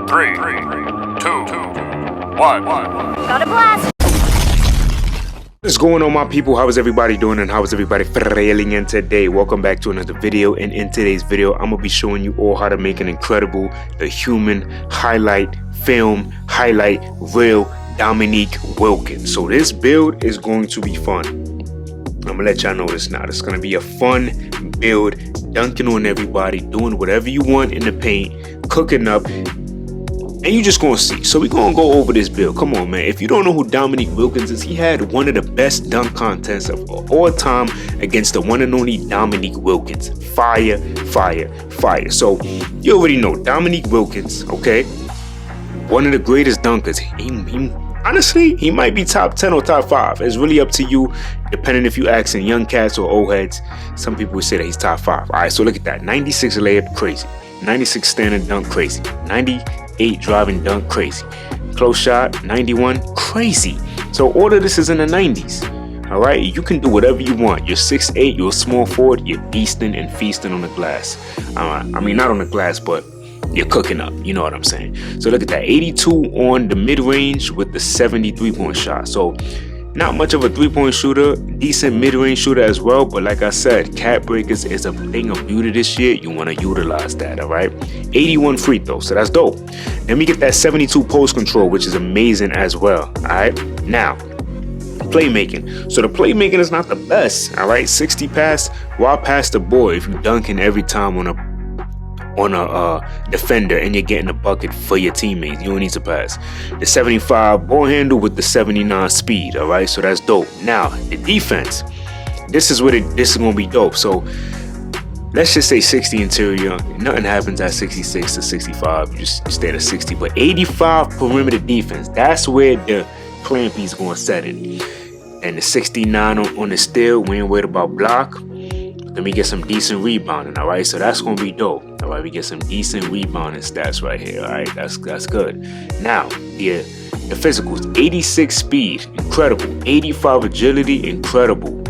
3, 2, 1. Got a blast! What's going on, my people? How is everybody doing and how is everybody feeling in today? Welcome back to another video, and in today's video I'm gonna be showing you all how to make an incredible human highlight film highlight reel Dominique Wilkins. So this build is going to be fun. I'm gonna let y'all know this now. It's gonna be a fun build, dunking on everybody, doing whatever you want in the paint, cooking up, and you just gonna see. So we're gonna go over this build. Come on, man. If you don't know who Dominique Wilkins is, he had one of the best dunk contests of all time against the one and only Dominique Wilkins. Fire, fire, fire. So you already know Dominique Wilkins, okay? One of the greatest dunkers. Honestly, he might be top 10 or top 5. It's really up to you, depending if you asking young cats or old heads. Some people would say that he's top 5. All right, so look at that. 96 layup, crazy. 96 standing dunk, crazy. 98 driving dunk, crazy. Close shot, 91, crazy. So all of this is in the 90s. All right, you can do whatever you want. You're 6'8", you're a small forward, you're beasting and feasting on the glass. I mean, not on the glass, but you're cooking up, you know what I'm saying. So look at that, 82 on the mid-range with the 73-point shot. So not much of a three-point shooter, decent mid-range shooter as well, but like I said, cat breakers is a thing of beauty this year. You want to utilize that. All right, 81 free throws, so that's dope. Then we get that 72 post control, which is amazing as well. All right, now playmaking. So the playmaking is not the best. All right, 60 pass, while pass the ball if you're dunking every time on a defender and you're getting a bucket for your teammates. You don't need to pass. The 75 ball handle with the 79 speed. All right, so that's dope. Now the defense, this is gonna be dope. So let's just say 60 interior, nothing happens at 66 to 65, you just stay at 60. But 85 perimeter defense, that's where the Clampy's gonna set it. And the 69 on the steal, we ain't worried about block. Then we get some decent rebounding. All right, so that's gonna be dope. All right, we get some decent rebounding stats right here. All right, that's good. Now the physicals, 86 speed, incredible. 85 agility, incredible.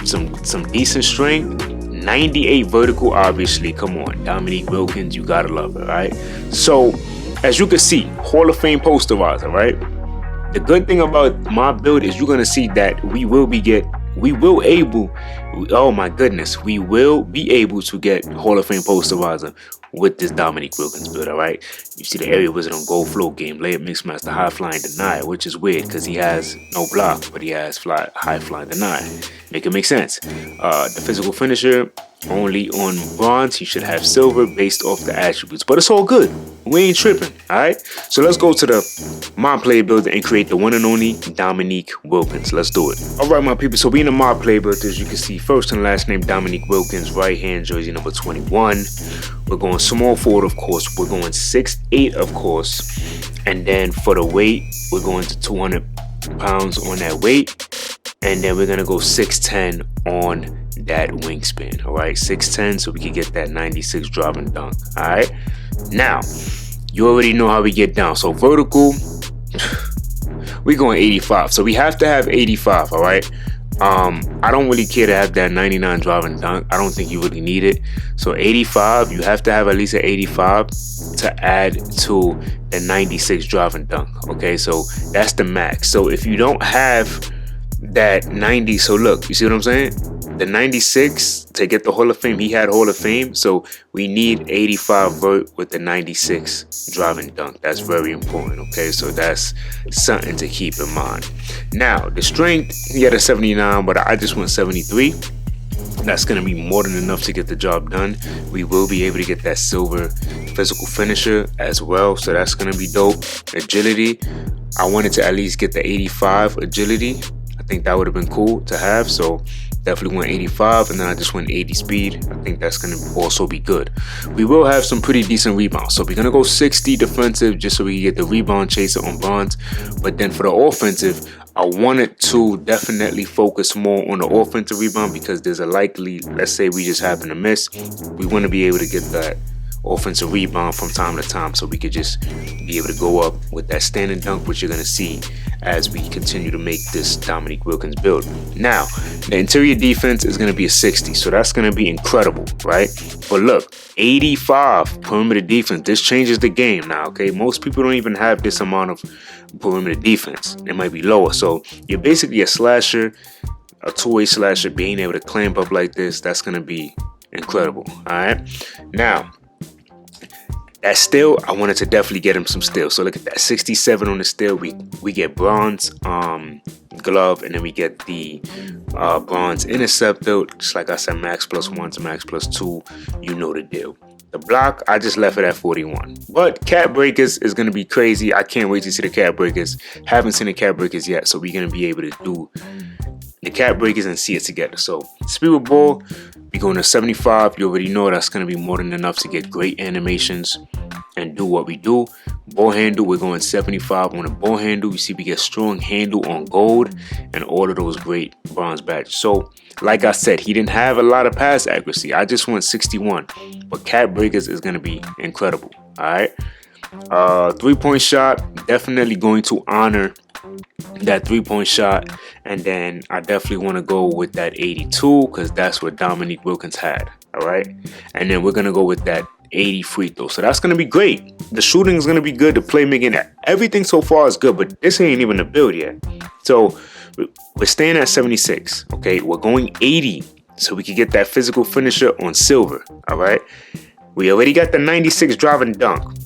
Some decent strength. 98 vertical, obviously. Come on, Dominique Wilkins, you gotta love it. All right, so as you can see, Hall of Fame posterizer. Right, the good thing about my build is you're gonna see that we will be able to get Hall of Fame posterizer with this Dominique Wilkins build. All right, you see the area wizard on gold float game, layup mix master, high flying deny, which is weird because he has no block, but he has high flying deny. Make it make sense. The physical finisher only on bronze. He should have silver based off the attributes, but it's all good. We ain't tripping. All right, so let's go to the mod play builder and create the one and only Dominique Wilkins. Let's do it. All right, my people, so we in the mod play builder. As you can see, first and last name Dominique Wilkins, right hand jersey number 21. We're going small forward, of course. We're going 6'8", of course, and then for the weight, we're going to 200 pounds on that weight, and then we're gonna go 6'10" on that wingspan. All right, 6'10", so we can get that 96 driving dunk. All right, now you already know how we get down. So vertical, we're going 85, so we have to have 85. All right, I don't really care to have that 99 driving dunk. I don't think you really need it. So 85, you have to have at least an 85 to add to the 96 driving dunk. Okay, so that's the max. So if you don't have that 90, so look, you see what I'm saying? The 96 to get the Hall of Fame, he had Hall of Fame, so we need 85 vert with the 96 driving dunk. That's very important. Okay, so that's something to keep in mind. Now the strength, he had a 79, but I just went 73. That's gonna be more than enough to get the job done. We will be able to get that silver physical finisher as well, so that's gonna be dope. Agility, I wanted to at least get the 85 agility. I think that would have been cool to have, so definitely went 85, and then I just went 80 speed. I think that's going to also be good. We will have some pretty decent rebounds, so we're going to go 60 defensive just so we can get the rebound chaser on bronze. But then for the offensive, I wanted to definitely focus more on the offensive rebound because there's a likely, let's say we just happen to miss, we want to be able to get that offensive rebound from time to time, so we could just be able to go up with that standing dunk, which you're going to see as we continue to make this Dominique Wilkins build. Now, the interior defense is going to be a 60, so that's going to be incredible, right? But look, 85 perimeter defense. This changes the game now, okay? Most people don't even have this amount of perimeter defense. It might be lower. So you're basically a slasher, a two-way slasher. Being able to clamp up like this, that's going to be incredible, all right? Now, that steel, I wanted to definitely get him some steel. So look at that, 67 on the steel. We get bronze glove, and then we get the bronze interceptor. Just like I said, max +1 to max +2. You know the deal. The block, I just left it at 41. But cat breakers is going to be crazy. I can't wait to see the cat breakers. Haven't seen the cat breakers yet, so we're going to be able to do the cat breakers and see it together. So speed with ball, we going to 75. You already know that's going to be more than enough to get great animations and do what we do. Ball handle, we're going 75 on the ball handle. You see we get strong handle on gold and all of those great bronze badges. So like I said, he didn't have a lot of pass accuracy. I just went 61, but cat breakers is going to be incredible. All right. 3-point shot, definitely going to honor that 3-point shot. And then I definitely want to go with that 82 because that's what Dominique Wilkins had. All right. And then we're going to go with that 80 free throw. So that's going to be great. The shooting is going to be good. The playmaking, everything so far is good, but this ain't even a build yet. So we're staying at 76. Okay. We're going 80 so we can get that physical finisher on silver. All right. We already got the 96 drive and dunk.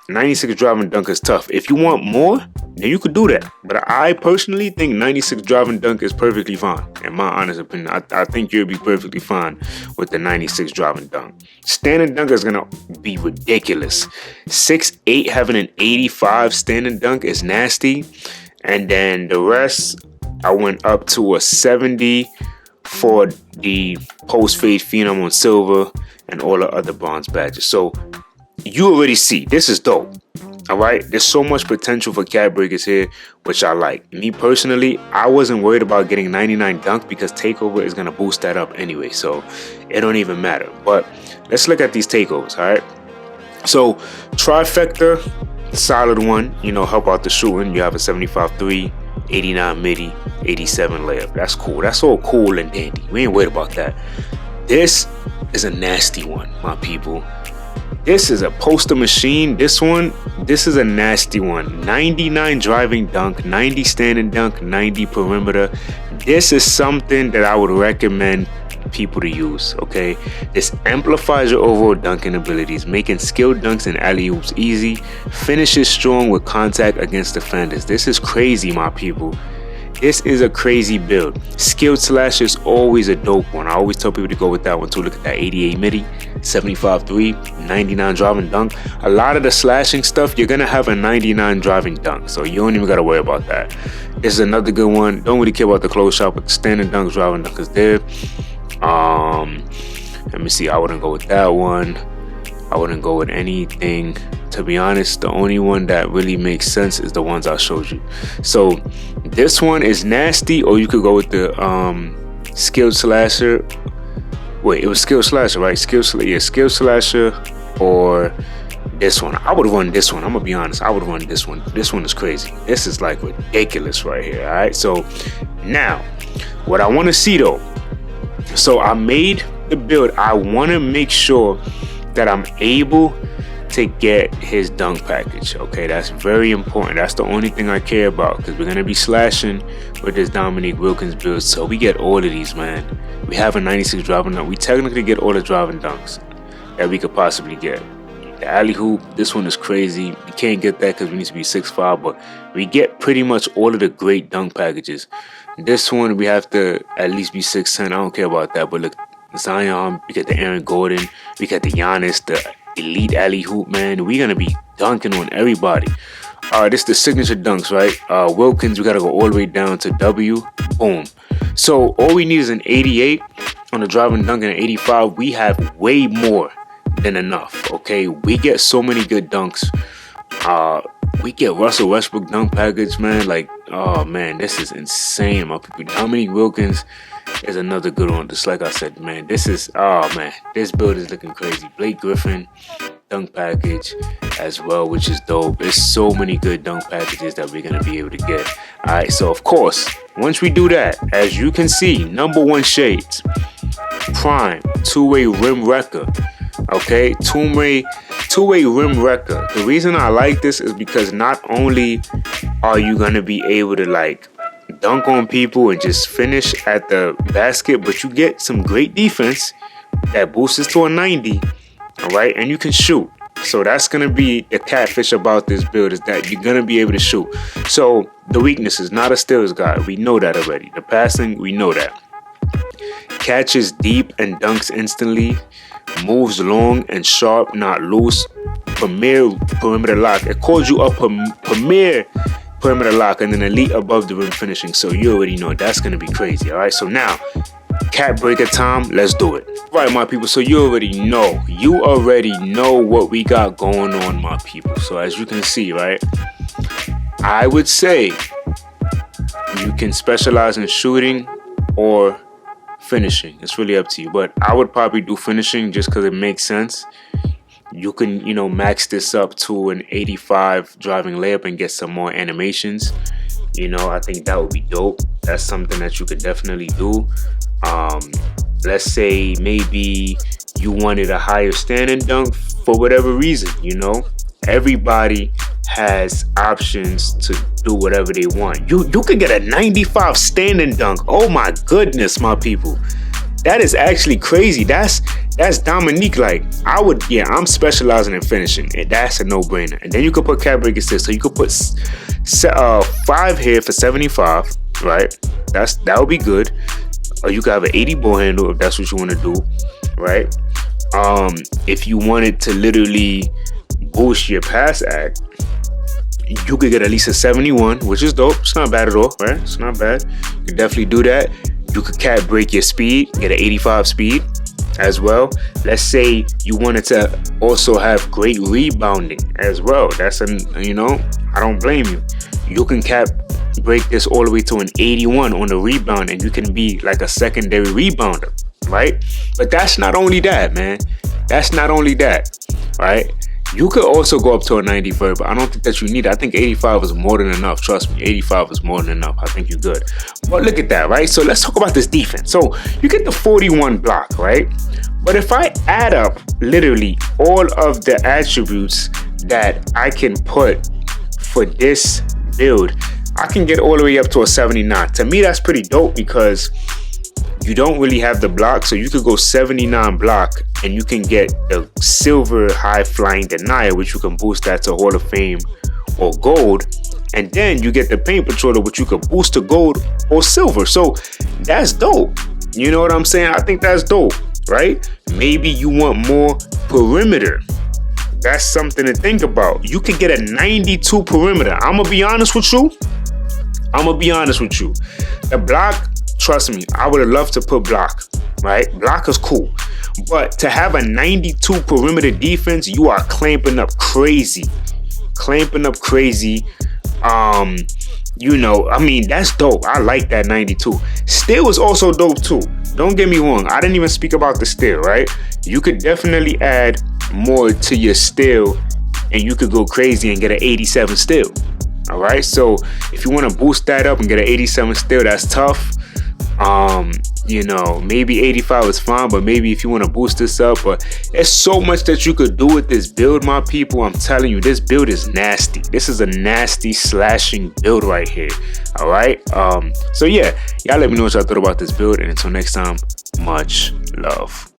96 drive and dunk is tough. If you want more, then you could do that. But I personally think 96 drive and dunk is perfectly fine. In my honest opinion, I think you'll be perfectly fine with the 96 drive and dunk. Standing dunk is going to be ridiculous. 6'8", having an 85 standing dunk is nasty. And then the rest, I went up to a 70 for the post-fade phenom on silver and all the other bronze badges. So you already see, this is dope. All right, there's so much potential for cat breakers here, which I like. Me personally, I wasn't worried about getting 99 dunk because takeover is going to boost that up anyway, so it don't even matter. But let's look at these takeovers. All right, so trifecta, solid one, you know, help out the shooting. You have a 75-3, 89 midi, 87 layup. That's cool. That's all cool and dandy. We ain't worried about that. This is a nasty one, my people. This is a poster machine. This is a nasty one. 99 driving dunk, 90 standing dunk, 90 perimeter. This is something that I would recommend people to use, okay? This amplifies your overall dunking abilities, making skilled dunks and alley-oops easy, finishes strong with contact against defenders. This is crazy, my people. This is a crazy build. Skilled slash is always a dope one. I always tell people to go with that one too. Look at that 88 midi, 75-3, 99 driving dunk. A lot of the slashing stuff, you're going to have a 99 driving dunk. So you don't even got to worry about that. This is another good one. Don't really care about the close shot, but standing dunk, driving dunk is there. Let me see. I wouldn't go with that one. I wouldn't go with anything. To be honest, the only one that really makes sense is the ones I showed you. So this one is nasty, or you could go with the skilled slasher. Wait, it was skilled slasher, right? Skilled slasher, or this one. I would run this one. I'm gonna be honest. I would run this one. This one is crazy. This is like ridiculous right here. All right. So now, what I want to see though. So I made the build. I want to make sure that I'm able to get his dunk package. Okay, that's very important. That's the only thing I care about, because we're gonna be slashing with this Dominique Wilkins build. So we get all of these, man. We have a 96 driving dunk. We technically get all the driving dunks that we could possibly get. The alley hoop, this one is crazy. We can't get that because we need to be 6'5", but we get pretty much all of the great dunk packages. This one we have to at least be 6'10". I don't care about that, but look, Zion, we get the Aaron Gordon, we got the Giannis, the elite alley hoop, man. We're gonna be dunking on everybody. This is the signature dunks, right? Wilkins, we gotta go all the way down to W. Boom. So all we need is an 88 on the driving dunk and an 85. We have way more than enough. Okay, we get so many good dunks. We get Russell Westbrook dunk package, man. Like, oh man, this is insane. My people, Dominique Wilkins is another good one. Just like I said, man, this is, oh man, this build is looking crazy. Blake Griffin, dunk package as well, which is dope. There's so many good dunk packages that we're gonna be able to get. All right, so of course, once we do that, as you can see, #1 shades, prime, two-way rim wrecker. Okay, two-way rim wrecker. The reason I like this is because not only are you gonna be able to like dunk on people and just finish at the basket, but you get some great defense that boosts to a 90. All right, and you can shoot. So that's gonna be the catfish about this build, is that you're gonna be able to shoot. So the weakness is not a steals guy. We know that already. The passing, we know that. Catches deep and dunks instantly. Moves long and sharp, not loose. Premier perimeter lock. It calls you a premier perimeter lock, and then elite above the rim finishing. So you already know that's gonna be crazy. All right. So now, cat breaker time. Let's do it. All right, my people. So you already know. What we got going on, my people. So as you can see, right, I would say you can specialize in shooting or finishing. It's really up to you, but I would probably do finishing just because it makes sense. You can, max this up to an 85 driving layup and get some more animations. I think that would be dope. That's something that you could definitely do. Let's say maybe you wanted a higher standing dunk for whatever reason. Everybody has options to do whatever they want. You could get a 95 standing dunk. Oh my goodness, my people. That is actually crazy. That's Dominique. Like, I'm specializing in finishing. And that's a no-brainer. And then you could put cat break assist. So you could put 5 here for 75, right? That would be good. Or you could have an 80 ball handle if that's what you want to do, right? If you wanted to literally boost your pass act, you could get at least a 71, which is dope. It's not bad at all, right? It's not bad. You can definitely do that. You could cat break your speed, get an 85 speed as well. Let's say you wanted to also have great rebounding as well. I don't blame you. You can cat break this all the way to an 81 on the rebound, and you can be like a secondary rebounder, right? But that's not only that, man. That's not only that, right? You could also go up to a 95, but I don't think that you need it. I think 85 is more than enough. Trust me, 85 is more than enough. I think you're good. But look at that, right? So let's talk about this defense. So you get the 41 block, right? But if I add up literally all of the attributes that I can put for this build, I can get all the way up to a 79. To me, that's pretty dope because you don't really have the block, so you could go 79 block and you can get the silver high flying denier, which you can boost that to Hall of Fame or gold, and then you get the paint patroller, which you could boost to gold or silver. So that's dope. You know what I'm saying? I think that's dope, right? Maybe you want more perimeter. That's something to think about. You could get a 92 perimeter. I'm gonna be honest with you. The block, trust me, I would have loved to put block, right? Block is cool. But to have a 92 perimeter defense, you are clamping up crazy. That's dope. I like that 92. Steal is also dope too. Don't get me wrong. I didn't even speak about the steal, right? You could definitely add more to your steal and you could go crazy and get an 87 steal. All right. So if you want to boost that up and get an 87 steal, that's tough. Maybe 85 is fine, but maybe if you want to boost this up, but there's so much that you could do with this build, my people. I'm telling you, this build is nasty. This is a nasty slashing build right here. All right. So yeah, y'all let me know what y'all thought about this build, and until next time, much love.